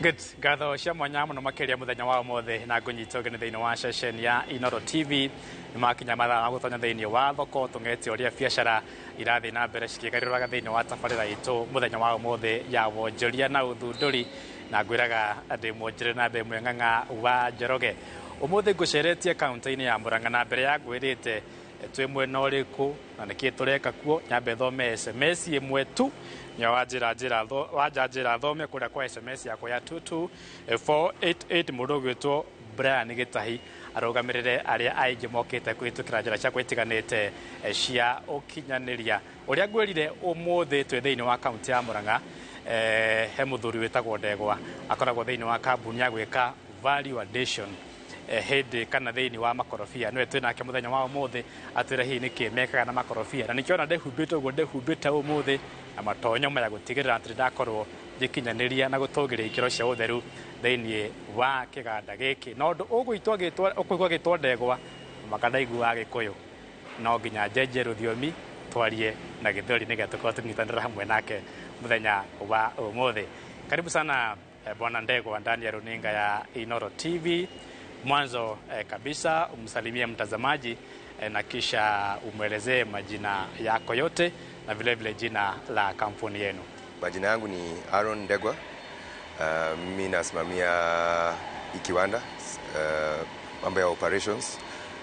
Good. Gatho cia mwanya muno makiria muthenya wa mothe na ngunyito gene thiini wa session ya Inoro TV ni makinya mathaa gutonya thiini wa thoko tungeti uria biashara irathi na mbere cikigariraga thiini wa tabarira itu muthenya wa mothe ya wonjoria na uthunduri na ngwiraga andi mwonjire na mbe mwenganga wa Njoroge umuthe nguceretie kaunti-ini ya Murang'a na mbere ya ngwirite twi mwena uriku na niki tureka kuo nyambe thome SMS imwe tu nya wajira thome kuria kwa SMS yako ya 22488 mundu gwitwo Brian Gitahi arugamirire aria aingi mokite kwitukira njira cia kwitiganite cia ukinyaniria uria ngwirire umuthi twi thiini wa kaunti ya Murang'a he muthuri witagwo Ndegwa akoragwo thiini wa kambuni ya gwika value addition hedi kana thiini wa makorofia nwe twinake muthenya wa umuthi atwira hi niki mekaga na makorofia na nikiona ndehumbite uguo ndehumbite umuthi na matonyo maya gutigirira atri ndakorwo gikinyaniria na gutogiria ikiro cia utheru thiini wa kiganda giki no ndu ukugwa gitwa Ndegwa makadaigu wa Gikuyu no nginya njenje ruthiomi twarie na githori nigetukorwo tunyitanira hamwe nake muthenya wa umuthi. Karibu sana bwana Ndegwa ndani ya runinga ya Inoro TV. Mwanzo kabisa umsalimie mtazamaji na kisha umwelezee majina yako yote na vile vile jina la kampuni yenu. Majina yangu ni Aaron Ndegwa. Mimi nasimamia kiwanda mambo ya operations.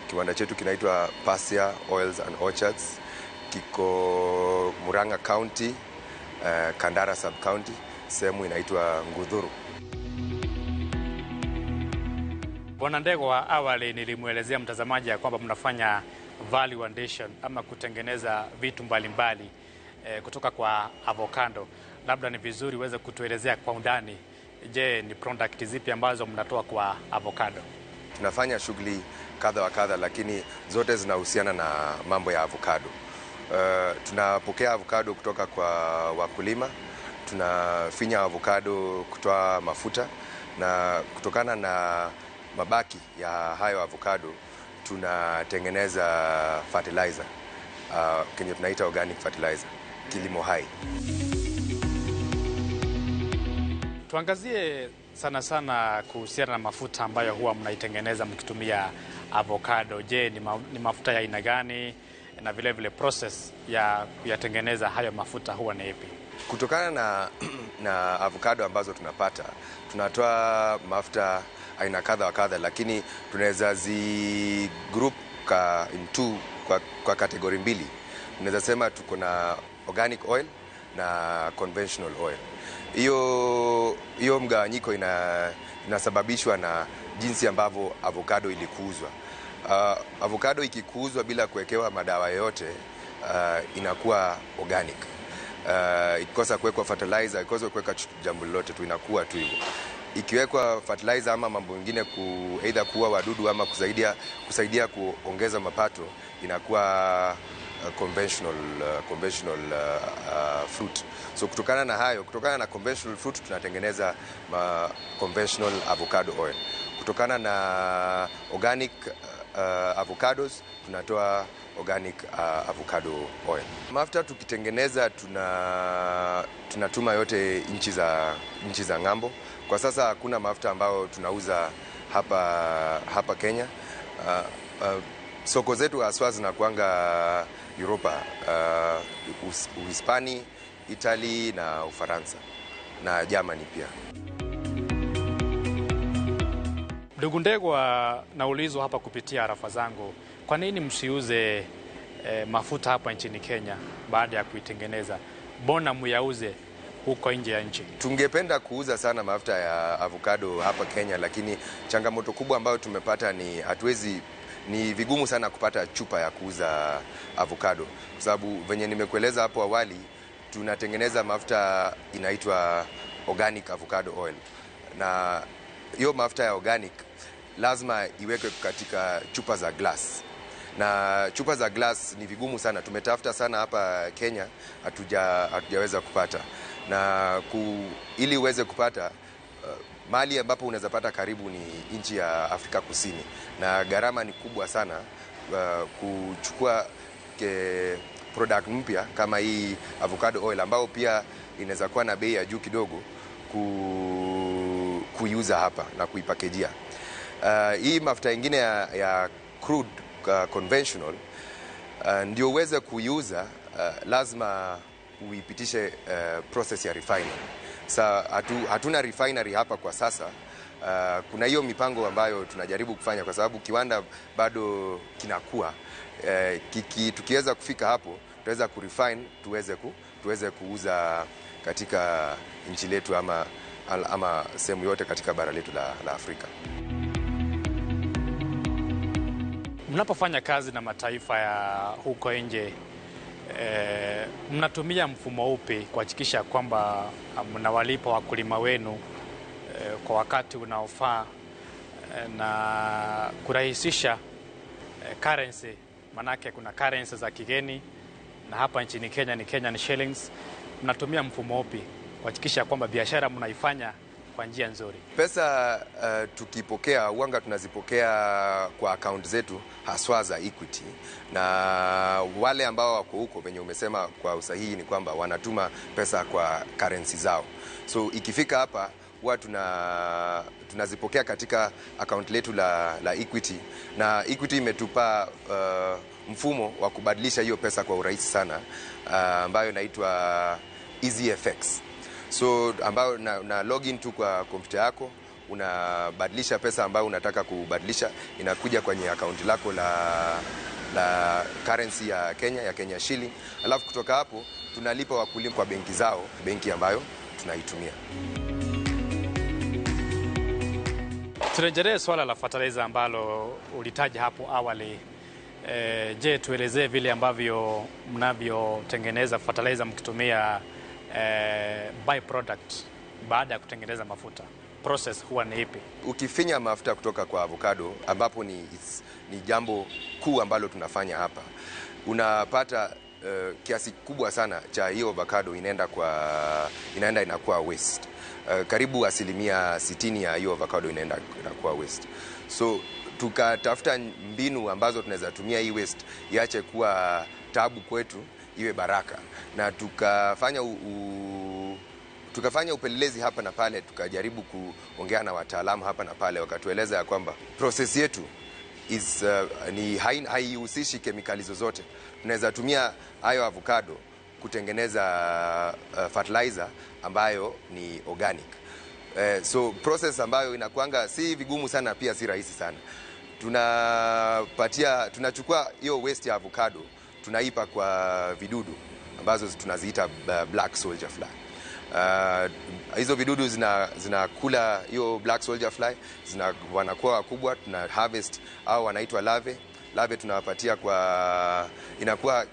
Kiwanda chetu kinaitwa Passia Oils and Orchards. Kiko Murang'a County, Kandara Sub County, sehemu inaitwa Ngudhuru. Bwana Ndegwa, awali nilimwelezea mtazamaji ya kwamba mnafanya value addition ama kutengeneza vitu mbalimbali kutoka kwa avocado. Labda ni vizuri uweze kutuelezea kwa undani, je, ni product zipi ambazo mnatoa kwa avocado? Tunafanya shughuli kadha wa kadha, lakini zote zinahusiana na mambo ya avocado. Tunapokea avocado kutoka kwa wakulima, tunafinya avocado kutoa mafuta, na kutokana na mabaki ya hayo avocado tunatengeneza fertilizer kenye tunaita organic fertilizer, kilimo hai. Tuangazie sana kuhusiana na mafuta ambayo huwa mnaitengeneza mkitumia avocado. Je, ni mafuta ya aina gani na vile vile process ya kuyatengeneza hayo mafuta huwa ni ipi? Kutokana na avocado ambazo tunapata, tunatoa mafuta aina kadha wa kadha, lakini tunaweza group into kwa kategori mbili. Tunaweza sema tuko na organic oil na conventional oil. Hiyo mgawanyiko inasababishwa na jinsi ambavyo avocado ilikuzwa. Avocado ikikuzwa bila kuwekewa madawa yote inakuwa organic. Ikikosa kuwekwa fertilizer, ikikosa kuweka jambo lolote tu inakuwa tu hivyo. Ikiwekwa fertilizer ama mambo mengine either kuua wadudu ama kusaidia kuongeza mapato, inakuwa conventional fruit. So kutokana na conventional fruit tunatengeneza conventional avocado oil. Kutokana na organic avocados tunatoa organic avocado oil. Mafuta tukitengeneza tunatuma yote nchi za ng'ambo. Kwa sasa hakuna mafuta ambayo tunauza hapa Kenya. Soko zetu haswa zinakuanga Europa, Uhispani, Italy na Ufaransa na Germany pia. Ndugu Ndegwa, naulizwa hapa kupitia arafa zangu, kwa nini msiuze mafuta hapa nchini Kenya baada ya kuitengeneza? Mbona muyauze huko nje ya nchi? Tungependa kuuza sana mafuta ya avocado hapa Kenya, lakini changamoto kubwa ambayo tumepata ni vigumu sana kupata chupa ya kuuza avocado. Kwa sababu venye nimekueleza hapo awali, tunatengeneza mafuta inaitwa organic avocado oil. Na hiyo mafuta ya organic lazima iwekwe katika chupa za glass. Na chupa za glass ni vigumu sana. Tumetafuta sana hapa Kenya, hatujaweza kupata. Na ili uweze kupata, mali ambapo unaweza pata karibu ni nchi ya Afrika Kusini, na gharama ni kubwa sana kuchukua product mpya kama hii avocado oil ambao pia inaweza kuwa na bei ya juu kidogo kuiuza hapa na kuipakejia. Hii mafuta ingine ya crude conventional ndio uweze kuiuza, lazima uipitishe process ya refining. Hatuna refinery hapa kwa sasa. Kuna hiyo mipango ambayo tunajaribu kufanya kwa sababu kiwanda bado kinakuwa. Tukiweza kufika hapo tutaweza kurefine, tuweze kuuza katika nchi letu ama sehemu yote katika bara letu la Afrika. Mnapofanya kazi na mataifa ya huko nje, mnatumia mfumo upi kuhakikisha kwamba mnawalipa wakulima wenu kwa wakati unaofaa na kurahisisha currency? Manake kuna currency za kigeni na hapa nchini Kenya ni Kenyan shillings. Mnatumia mfumo upi kuhakikisha kwamba biashara mnaifanya kwa njia nzuri? Pesa tukipokea uanga tunazipokea kwa account zetu haswa za Equity, na wale ambao wako huko venye umesema kwa usahihi ni kwamba wanatuma pesa kwa currency zao. So ikifika hapa huwa tunazipokea katika account letu la Equity, na Equity imetupa mfumo wa kubadilisha hiyo pesa kwa urahisi sana, ambayo inaitwa EasyFX. So ambayo na login tu kwa kompyuta yako, unabadilisha pesa ambayo unataka kubadilisha, inakuja kwenye account lako la currency ya Kenya shilling. Alafu kutoka hapo tunalipa wakulima kwa benki zao, benki ambayo tunaitumia. Turejelee swala la fertilizer ambalo ulitaja hapo awali. Je, tuelezee vile ambavyo mnavyotengeneza fertilizer mkitumia byproduct baada ya kutengeneza mafuta. Process huwa ni ipi? Ukifinya mafuta kutoka kwa avocado, ambapo ni jambo kuu ambalo tunafanya hapa, unapata kiasi kubwa sana cha hiyo avocado inakuwa waste. Karibu 60% ya hiyo avocado inakuwa waste. So tukatafuta mbinu ambazo tunaweza tumia hii waste iache kuwa tabu kwetu, iwe baraka, na tukafanya upelelezi hapa na pale, tukajaribu kuongea na wataalamu hapa na pale, wakatueleza ya kwamba process yetu haihusishi kemikali zozote. Tunaweza tumia hayo avocado kutengeneza fertilizer ambayo ni organic. So process ambayo inakuanga si vigumu sana, pia si rahisi sana. Tunachukua hiyo waste ya avocado, tunaipa kwa vidudu ambazo tunaziita black soldier fly. Hizo vidudu zinakula hiyo black soldier fly, wanakuwa wakubwa, tuna harvest au wanaitwa larvae tunawapatia inakuwa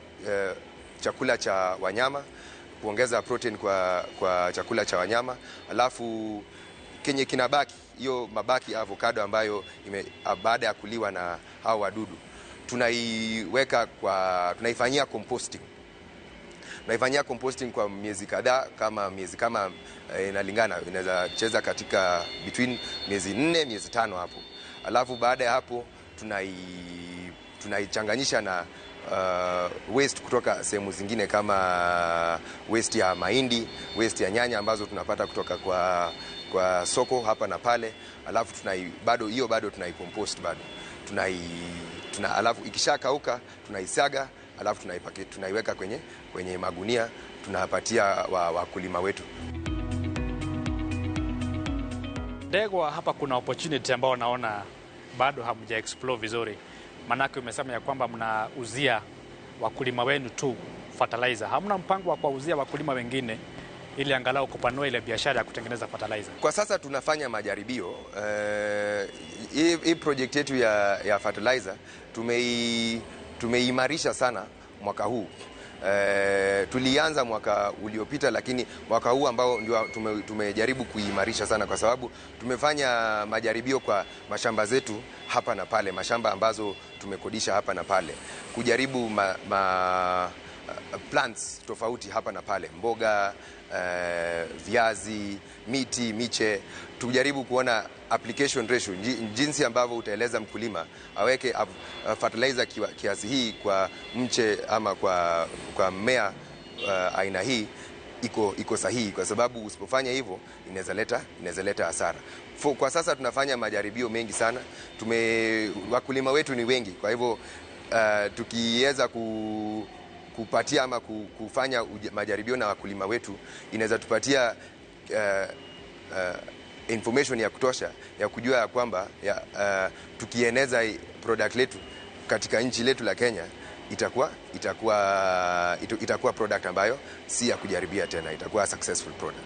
chakula cha wanyama, kuongeza protein kwa chakula cha wanyama. Alafu kenye kinabaki, hiyo mabaki ya avocado ambayo baada ya kuliwa na hao wadudu, tunaifanyia composting. Tunaifanyia composting kwa miezi kadhaa, kama inalingana, inaweza cheza katika between miezi 4 miezi 5 hapo. Alafu baada ya hapo tunaichanganyisha na waste kutoka sehemu zingine, kama waste ya mahindi, waste ya nyanya ambazo tunapata kutoka kwa soko hapa na pale. Alafu bado tunaicompost bado. Alafu ikishakauka tunaisaga, alafu tunaiweka kwenye magunia, tunapatia wakulima wetu. Ndegwa, hapa kuna opportunity ambao naona bado hamja explore vizuri. Manake umesema ya kwamba mnauzia wakulima wenu tu fertilizer. Hamna mpango wa kuwauzia wakulima wengine ili angalau kupanua ile biashara ya kutengeneza fertilizer? Kwa sasa tunafanya majaribio. Hii project yetu ya fertilizer tumeimarisha sana mwaka huu. Tulianza mwaka uliopita, lakini mwaka huu ambao ndio tumejaribu kuimarisha sana, kwa sababu tumefanya majaribio kwa mashamba zetu hapa na pale, mashamba ambazo tumekodisha hapa na pale, kujaribu plants tofauti hapa na pale, mboga, viazi, miti, miche. Tujaribu kuona application ratio, jinsi ambavyo utaeleza mkulima aweke fertilizer kiasi hii kwa mche ama kwa mmea aina hii, iko sahihi, kwa sababu usipofanya hivyo inaweza leta hasara. Kwa sasa tunafanya majaribio mengi sana. Wakulima wetu ni wengi, kwa hivyo tukiweza kupatia ama kufanya majaribio na wakulima wetu, inaweza tupatia information ya kutosha ya kujua ya kwamba tukieneza product letu katika nchi letu la Kenya itakuwa product ambayo si ya kujaribia tena, itakuwa successful product.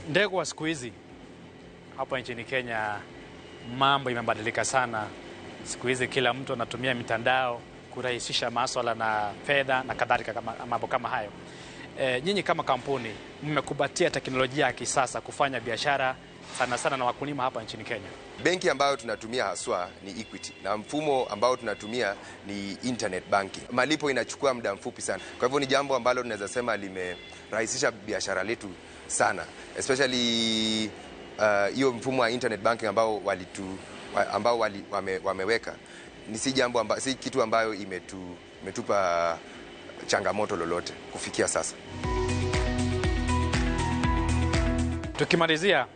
Ndegwa siku hizi hapa nchini Kenya mambo imebadilika sana. Siku hizi kila mtu anatumia mitandao kurahisisha masuala na fedha na kadhalika, mambo kama hayo. Nyinyi kama kampuni mmekubatia teknolojia ya kisasa kufanya biashara sana sana na wakulima hapa nchini Kenya. Benki ambayo tunatumia haswa ni Equity, na mfumo ambao tunatumia ni internet banking. Malipo inachukua muda mfupi sana. Kwa hivyo ni jambo ambalo tunaweza sema limerahisisha biashara letu sana. Especially hiyo mfumo wa internet banking ambao wameweka. Si kitu ambayo imetupa changamoto lolote kufikia sasa. Tukimalizia,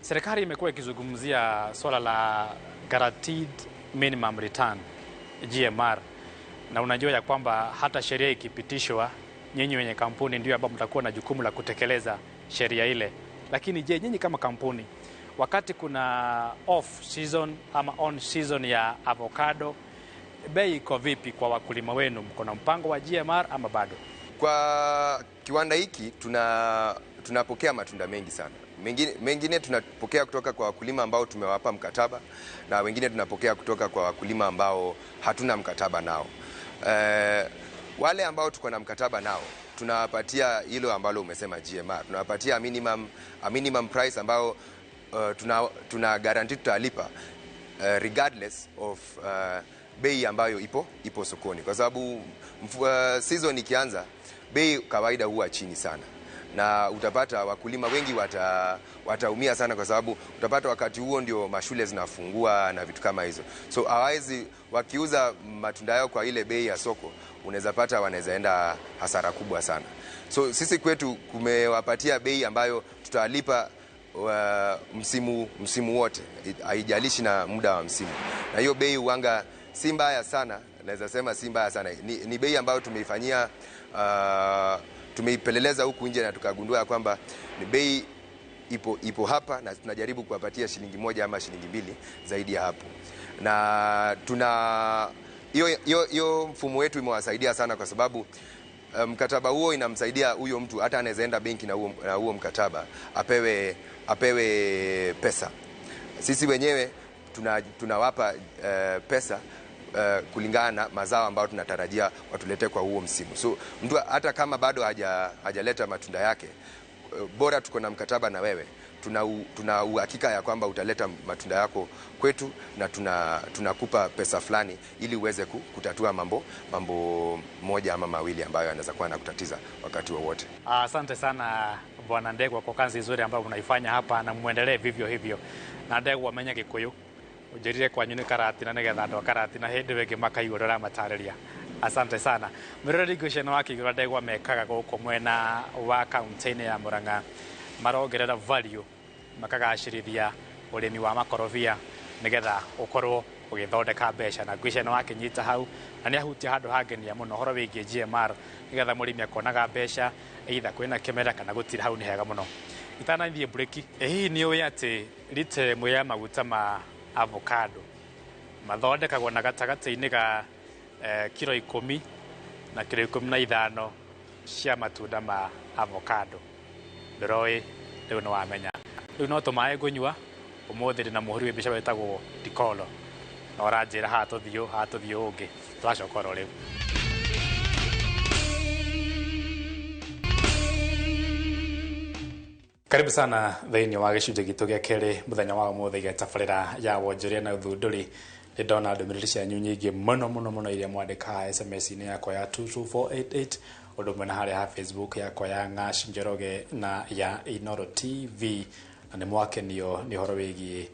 serikali imekuwa ikizungumzia swala la Guaranteed Minimum Return GMR, na unajua ya kwamba hata sheria ikipitishwa, nyinyi wenye kampuni ndio ambao mtakuwa na jukumu la kutekeleza sheria ile. Lakini je, nyinyi kama kampuni, wakati kuna off season ama on season ya avocado, bei iko vipi kwa wakulima wenu? Mko na mpango wa GMR ama bado? Kwa kiwanda hiki tunapokea matunda mengi sana. Mengine tunapokea kutoka kwa wakulima ambao tumewapa mkataba, na wengine tunapokea kutoka kwa wakulima ambao hatuna mkataba nao. Wale ambao tuko na mkataba nao tunawapatia hilo ambalo umesema GMR. Tunawapatia minimum price ambao tuna guarantee tutalipa regardless of bei ambayo ipo sokoni, kwa sababu season ikianza bei kawaida huwa chini sana, na utapata wakulima wengi wataumia sana, kwa sababu utapata wakati huo ndio mashule zinafungua na vitu kama hizo. So hawezi, wakiuza matunda yao kwa ile bei ya soko, unaweza pata wanaweza enda hasara kubwa sana. So sisi kwetu kumewapatia bei ambayo tutalipa msimu wote, haijalishi na muda wa msimu. Na hiyo bei uanga si mbaya sana, naweza sema si mbaya sana. Ni bei ambayo tumeifanyia tumeipeleleza huku nje na tukagundua kwamba ni bei ipo hapa, na tunajaribu kuwapatia shilingi 1 ama shilingi 2 zaidi ya hapo. Na hiyo mfumo wetu imewasaidia sana, kwa sababu mkataba huo inamsaidia huyo mtu, hata anaweza enda benki na huo mkataba apewe pesa. Sisi wenyewe tunawapa pesa kulingana na mazao ambayo tunatarajia watulete kwa huo msimu. So mtu hata kama bado hajaleta matunda yake, bora tuko na mkataba na wewe, tuna uhakika ya kwamba utaleta matunda yako kwetu, na tunakupa pesa fulani ili uweze kutatua mambo moja ama mawili ambayo yanaweza kuwa na kutatiza wakati wowote. Asante sana Bwana Ndegwa kwa kazi nzuri ambayo unaifanya hapa, na muendelee vivyo hivyo. Na Ndegwa menya Gikuyu ujerire kwa nyuni karati na negetha ndo karati na hindi wengi makaigurira matariria. Asante sana. Mirori gusheno waki Ndegwa mekaga guko mwena wa kaunti ya Murang'a, marongerera value makagacirithia urimi wa makorobia negetha ukorwo ugithondeka mbeca, na gusheno waki nyita hau na ni ahutia handu hangenia muno horo wigie GMR negetha murimi akonaga mbeca either kwina kimera kana gutira hau ni hega muno. Itananthie break. Hii ni uya ati lite mwe ya maguta ma avocado mathondekagwo na gatagati-ini ga kilo 10 na kilo 15 cia matunda ma avocado. Ndoroi riu no wamenya riu no tumae gunywa umuthiri na muhuri mbica wetagwo Dikolo, na oranjira hatuthio ungi twacokora riu. Karibu sana thĩinĩ wa gĩcunjĩ gitu gĩa kerĩ mũthenya wa ũmũthĩ gĩa tabarĩra ya wonjoria na ũthundũri. Nĩ ndona ndũmĩrĩri cianyu nyingĩ mũno iria mwandĩkaga SMS-inĩ yakwa ya 22488, ũndũ ũmwe na harĩa ha Facebook yakwa ya Ng'ash Njoroge na ya Inoro TV. na nĩ mwakenio nĩ ũhoro wĩgiĩ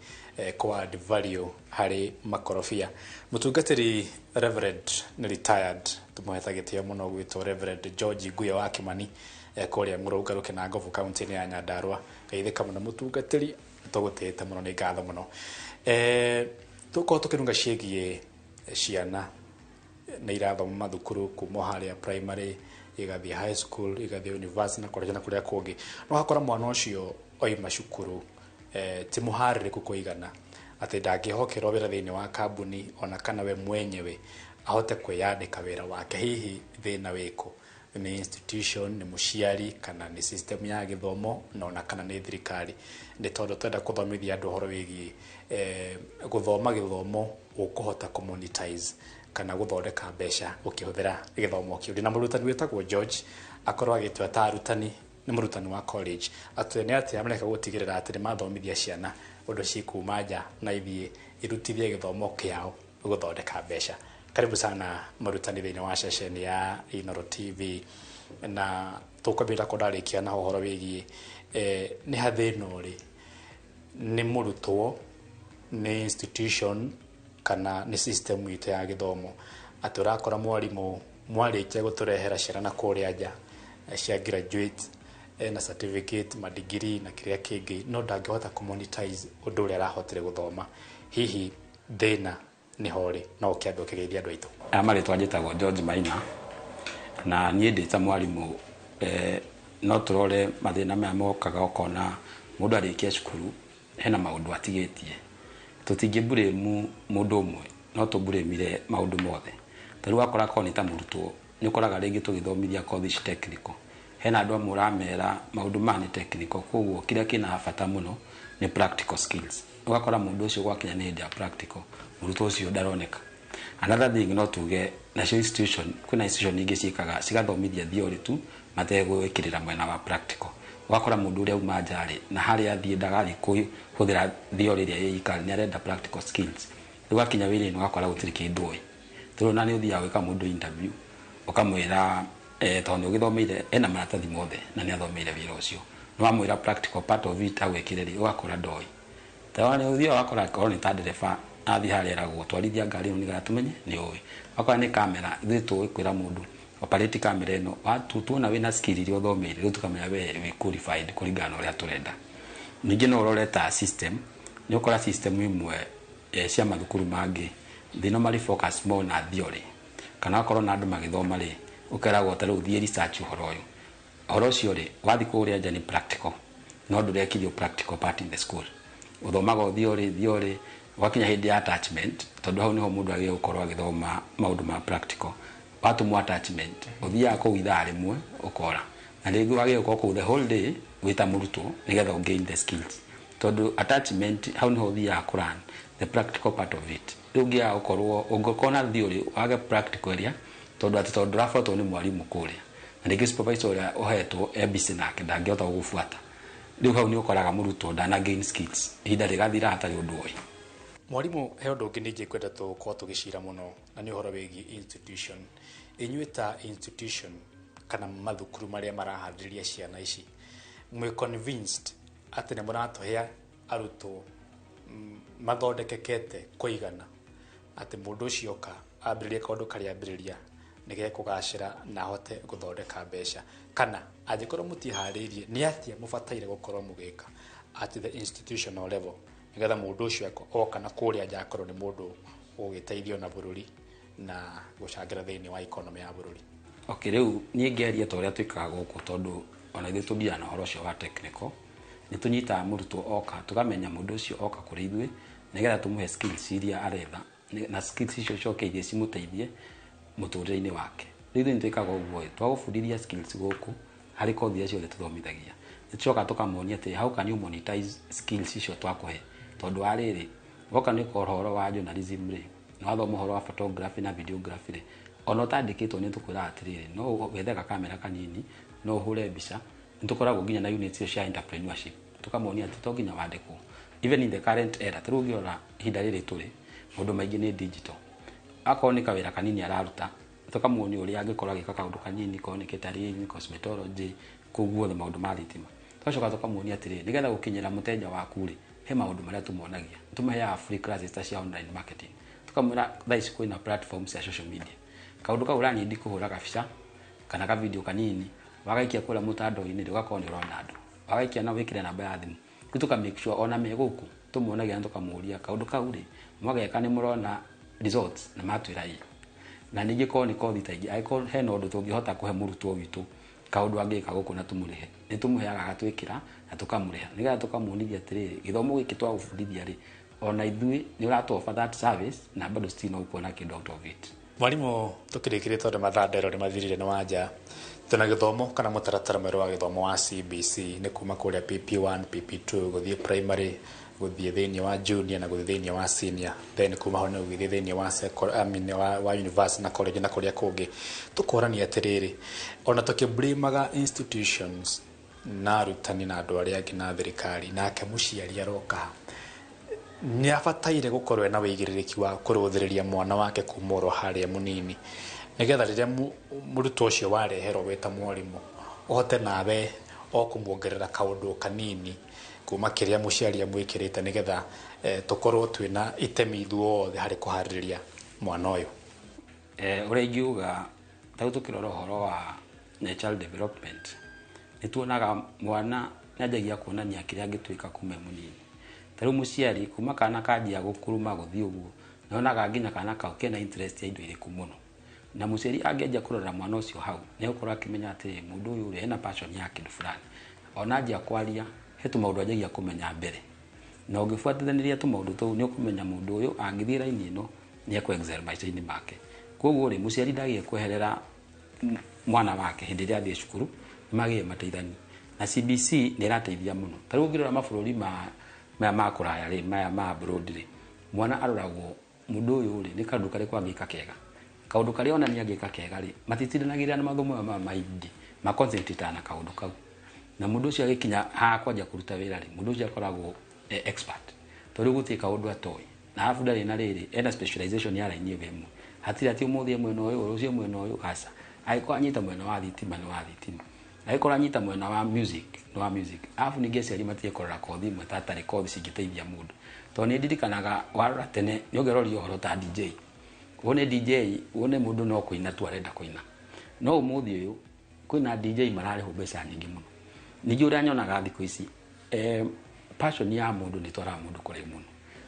add value harĩ makorobia. Mũtungatĩri Reverend nĩ retired, tũmũheta gĩtĩo mũno gwĩtwo Reverend George Nguya wa Kimani kũrĩa Mũrũngarũ Kinangovu kaunti-inĩ ya Nyandarua. Geithĩka mũno mũtungatĩri, tũgũtĩĩte mũno, nĩ ngatho mũno. Tũkorwo tũkĩrunga ciĩgiĩ ciana nĩ irathoma mathukuru kuma harĩa primary igathiĩ high school igathiĩ university na college na kũrĩa kũngĩ, no hakora mwana ũcio oima cukuru ti mũharĩrĩku kũigana atĩ ndangĩhokerwo wĩra thĩinĩ wa kambuni ona kana we mwenyewe ahote kwĩyandĩka wĩra wake. Hihi thĩna wĩkũ? Nĩ institution, nĩ mũciari, kana nĩ system ya gĩthomo, na ona kana nĩ thirikari? Nĩ tondũ twenda kũthomithia andũ ũhoro wĩgiĩ gũthoma gĩthomo ũkũhota kũmonetize kana gũthondeka mbeca ũkĩhũthĩra gĩthomo kĩu. Na mũrutani wĩtagwo George akorwo agĩtua ta arutani, nĩ mũrutani wa college, atĩ nĩ atĩ amareka gũtigĩrĩra atĩ nĩ mathomithia ciana ũndũ cikuma nja na ithiĩ irutithie gĩthomo kĩao gũthondeka mbeca. Karibu sana mũrutani thĩinĩ wa ceceni ya Inooro TV, na tũkwambĩrĩria kũndarĩkia na ũhoro wĩgiĩ nĩ ha thĩna ũrĩ, nĩ mũrutwo, nĩ institution kana nĩ system itũ ya gĩthomo atĩ ũrakora mwarimũ mwarĩkia gũtũrehera ciana na kũrĩa nja cia graduate na certificate, madigiri na kĩrĩa kĩngĩ, no ndangĩhota kũmonetize ũndũ ũrĩa arahotire gũthoma. Hihi thĩna nĩ horĩ? No ũkĩambe ũkĩgeithia andũ aitũ. Marĩtwa njĩtagwo George Maina, na niĩ ndĩ ta mwarimũ. No tũrore mathĩna maya mokaga ũkona mũndũ arĩkia cukuru hena maũndũ atigĩtie. Tũtingĩmburĩmu mũndũ ũmwe, no tũmburĩmire maũndũ mothe. Tarĩu wakora korwo nĩ ta mũrutwo, nĩ ũkoraga rĩngĩ tũgĩthomithia kothi ici technical, hena andũ amwe ũramera maũndũ maya nĩ technical, koguo kĩrĩa kĩna bata mũno nĩ practical skills. Ũgakora mũndũ ũcio gwakinya nĩ hĩndĩ ya practical, mũrutwo ũcio ndaroneka. Another thing no tuge nacio institution, kwĩna institution ingĩ ciĩkaga cigathomithia theory tu mategwĩkĩrĩra mwena wa practical. Ũgakora mũndũ ũrĩa uma njarĩ na harĩa athiĩ ndagathiĩ kũhũthĩra theory ĩrĩa yĩikari, nĩ arenda practical skills. Ũgakinya wĩra-inĩ ũgakora gũtirĩ kĩndũ ũĩ. Tondũ na nĩ ũthiaga gwĩka mũndũ interview ũkamwĩra tondũ ũgĩthomeire ena maratathi mothe na nĩ athomeire wĩra ũcio, no wamwĩra practical part of it agwĩkĩre rĩ, ũgakora ndoĩ. Tondũ nĩ ũthiaga ũgakora korwo nĩ ta ndereba athiĩ harĩa eragwo twarithia ngari ĩno nĩgetha tũmenye nĩ ũĩ. Okorwo nĩ kamera, ithuĩ tũĩ kwĩra mũndũ operate kamera ĩno, tuona wĩna skill iria ũthomeire rĩu tũkamenya we wĩ qualified kũringana na ũrĩa tũrenda. Ningĩ no ũrore ta system, nĩ ũkora system imwe cia mathukuru mangĩ thĩna marĩ focus more na theory, kana akorwo na andũ magĩthoma rĩ ũkeragwo ta rĩu thiĩ research ũhoro ũyũ. Ũhoro ũcio rĩ wathiĩ kũrĩa nja nĩ practical, no ndũrekithio practical part in the school. Ũthomaga theory wakinya hĩndĩ ya attachment, tondũ hau nĩho mũndũ agĩrĩirwo gũkorwo agĩthoma maũndũ ma practical. Watũmwo attachment ũthiaga kũu ithaa rĩmwe ũkora, na rĩngĩ wagĩrĩirwo gũkorwo kũu the whole day wĩta mũrutwo nĩgetha ũgain the skills, tondũ attachment hau nĩho ũthiaga kũrun the practical part of it. Rĩu ũngĩaga gũkorwo ũngĩkorwo na theory wage practical area, tondũ ndũrabuatwo nĩ mwarimũ kũrĩa, na rĩngĩ supervisor ũrĩa ũhetwo e busy nake ndangĩhota gũgũbuata. Rĩu hau nĩ ũkoraga mũrutwo ndana gain skills, ihinda rĩgathira hatarĩ ũndũ ũĩ. Mwarimũ, he ũndũ ũngĩ ningĩ kwenda tũkorwo tũgĩcira mũno, na nĩ ũhoro wĩgiĩ institution. Inyuĩ ta institution kana mathukuru marĩa maraharĩrĩria ciana ici, mwĩ convinced atĩ nĩ mũratũhe arutwo mathondekekete kũigana atĩ mũndũ ũcio oka ambĩrĩrie kaũndũ karĩa ambĩrĩria nĩgekũgacĩra na ahote gũthondeka mbeca? Kana angĩkorwo mũtiharĩirie nĩ atĩa mũbataire gũkorwo mũgĩka at the institutional level nĩgetha mũndũ ũcio oka na kũrĩa nja akorwo nĩ mũndũ ũgĩteithio na bũrũri na gũcangĩra thĩinĩ wa economy ya bũrũri? Okay, rĩu niĩ ngĩaria ta ũrĩa twĩkaga gũkũ, tondũ ona ithuĩ tũthiaga na ũhoro ũcio wa technical, nĩ tũnyitaga mũrutwo oka tũkamenya mũndũ ũcio oka kũrĩ ithuĩ nĩgetha tũmũhe skills iria aretha, na skills icio coke iria cimũteithie mũtũrĩre-inĩ wake. Rĩu ithuĩ nĩ twĩkaga ũguo, twagũbundithia skills gũkũ harĩ kothi iria ciothe tũthomithagia, nĩ tũcoka tũkamonia atĩ how can you monetize skills icio twakũhe. Tondũ wa rĩrĩ woka nĩ ũhoro wa journalism rĩ, nĩ wathoma ũhoro wa photography na videography rĩ, ona ũtandĩkĩtwo nĩ tũkwĩra atĩrĩrĩ no wethe kamera kanini no ũhũre mbica. Nĩ tũkoragwo nginya na units icio cia entrepreneurship, tũkamonia atĩ to nginya wandĩkwo. Even in the current era, tarĩu ũngĩrora ihinda rĩrĩ tũrĩ maũndũ maingĩ nĩ digital. Akorwo nĩ kawĩra kanini araruta, tũkamuonia ũrĩa angĩkorwo agĩka kaũndũ kanini, korwo nĩ catering, cosmetology, kũu guothe maũndũ ma thitima. twacoka tukamuonia atiri nigetha gukinyira muteja waku ri he maundu maria tumuonagia tumeya free classes cia online marketing tukamwira thaici kwina platforms cia social media kaundu ka urani ndi kuhura kabica kana ka video kanini wagaikia kula mutandao-ini ugakora ni urona andu wagaikia na wikire namba ya thimu tuka make sure ona me guku tumuonagia ndo kamuria kaundu kau ri mwageka ni murona results na matwira hii na ningi ko ni kothi taigi aiko he no ndu tungihota kuhe murutwo witu kaundu angika guku na tumurihe ni tumuheaga gatwikira na tukamuriha niga tukamunithia atiriri githomo giki twa gufundithia ri ona ithui ni uratu offer that service na bado still no kuona kindu out of it. Mwalimu tukirikire tondu mathandero ni mathirire ni wanja tuna githomo kana mutaratara mweru wa githomo wa CBC ni kuma kuria PP1 PP2 guthie primary guthie thini wa junior na guthie thini wa senior then kuma ho no guthie thini wa wa university na college na kuria kungi tukorania atiriri ona tukibrimaga institutions na arutani na andu aria angi na thirikari nake muciari aroka ni abataire gukorwo na wigiririki wa kuruthiriria mwana wake kumoro haria munini nigetha riria murutwo ucio wareherwo weta mwarimu ohote nawe okumuongerera kaundu kanini kuma kiria muciari amwikirite nigetha tukorwo twina itemi ithuothe hari kuhaririria mwana uyu. Uria ingiuga tau tukirora horo wa child development nituonaga mwana nyajagia kuonania kiria angituika kuma munini taru muciari kuma kana kanjia gukuruma guthii uguo naonaga nginya kana kau kena interest ya indo iriku muno na muciari angeja kurora mwana ucio hau ni ukora akimenya ati mundu uyu ena passion ya kindu fulani ona anjia kwaria hetu maundu anjagia kumenya mbere na ungifuatithaniria tu maundu tu ni ukumenya mundu uyu angithii raini ino ni ekwe excel maisha-ini make koguo ri muciari ndagie kweherera mwana wake hindi ria athie cukuru magie mateithani na CBC ni rateithia muno taru ngirora mabururi ma kuraya ri ma abroad ri mwana aroragwo mundu uyu ri ni kandu kari kwangika kega kaundu kari ona ni angika kega ri matitindanagira na mathomo maidi ma concentrate na kaundu kau na mundu ucio agikinya ha kwanja kuruta wira ri mundu ucio akoragwo expert tori guti kaundu atoi na afu ndari na riri ena specialization ya raini vemu hatira ti umuthie mwena uyu ucio mwena uyu asa aiko anyita mwena wa thitima ni wa thitima aiko anyita mwena wa music no wa music afu ningesi ali matie korora kothi mwe tata record cingiteithia mundu to ni ndirikanaga warora tene nyogerori horo ta DJ wone DJ wone mundu no kuina tu arenda kuina no umuthi uyu kwina DJ marare ho mbeca nyingi muno ningi uria nyonaga thiku ici passion ya mundu ni twara mundu kuri muno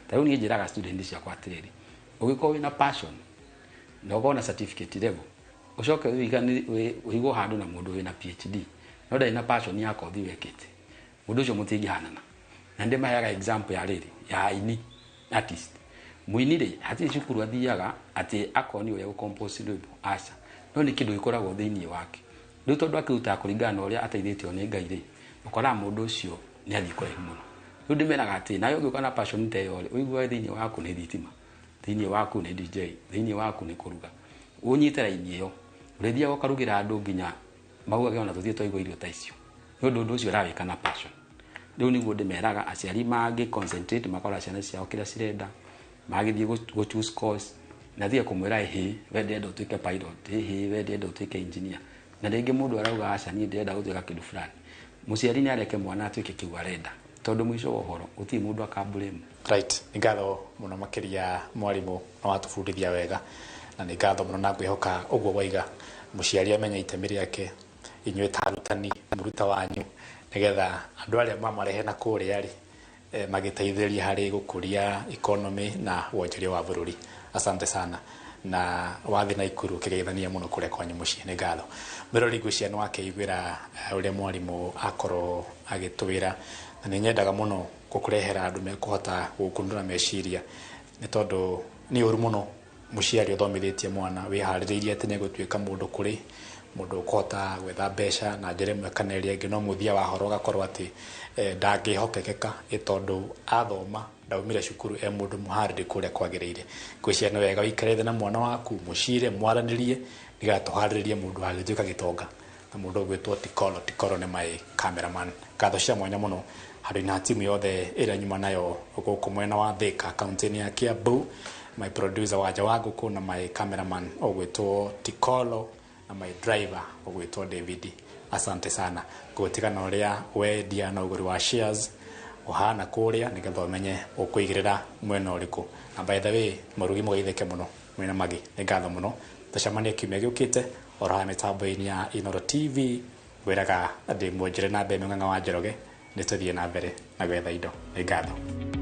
taru ni njiraga student cia kwatiriri ugiko wina passion no gona certificate level ucoke wigo handu na mundu wina PhD no ndai na passion ya kothi wekete mundu ucio mutingi hanana na ndema yaga example ya riri ya ini artist muini ri hati cukuru athiaga ati akoni uria gucompose rwimbo aca no ni kindu gikoragwo thiini wake riu tondu akiruta kuringana uria ateithitio ni Ngai ri ukora mundu ucio ni athi kwa muno riu ndimenaga ati nayo ngikuwa na passion te yole uigwa thiini waku ni thitima thiini waku ni DJ thiini waku ni kuruga unyitera inyo urethia gukarugira andu nginya mauga ona tuthie twaigwa irio ta icio ni undu ucio rawika na passion riu niguo ndimeraga aciari mangi concentrate makora ciana ciao kira cirenda magithie go choose course na thia kumwira ehe wende ndo tuike pilot ehe wende ndo tuike engineer na ringi mundu arauga aca ni ndenda gutuika kindu fulani muciari ni areke mwana atuike kiu arenda tondu mwisho wa uhoro uti mundu akambulemu right ngatho muno makiria mwalimu na watufundithia wega na ngatho muno na ngwihoka uguo waiga muciari amenya itemi riake inywe tarutani muruta wanyu nigetha andu aria mamarehe na kuria ri magiteithĩrĩria hari gukuria economy na wonjoria wa bururi. Asante sana na wathi na ikuru kigeithania muno kuria kwanyu mucii ni ngatho mirori ngwiciria ni wakeiguira uria mwarimu akoro agitwira na ni nyendaga muno gukurehera andu mekuhota gukundura meciria ni tondu ni uru muno muciari uthomithitie mwana wihaririirie ati ni gutuika mundu kuri mundu ukota gwetha mbeca na njira imwe kana iria ingi no muthia wa horo gakorwo ati ndangihokekeka itondu athoma ndaumire cukuru mundu muhariri kuria kwagiriire gwiciria ni wega wikare na mwana waku mucire mwaranirie nigatuhariririe mundu agituika gitonga na mundu ugwitwo tikolo ni my cameraman ngatho cia mwanya muno hari na timu yothe ira nyuma nayo guku mwena wa Thika kaunti ya Kiambu my producer waja wangu kuna my cameraman ugwitwo Tikolo na my driver ugwitwo David. asante sana gutigana uria wendia na uguri wa shares uhana kuria nigetha umenye ukuigirira mwena uriku. Na by the way murugi mugeitheke muno mwena magi ni ngatho muno tucemanie kiumia giukite ora mitambo-ini ya Inooro TV wiraga ndi mwonjere na mbere ng'ang'a wa Njoroge ni tuthie na mbere na gwetha indo. Ni ngatho.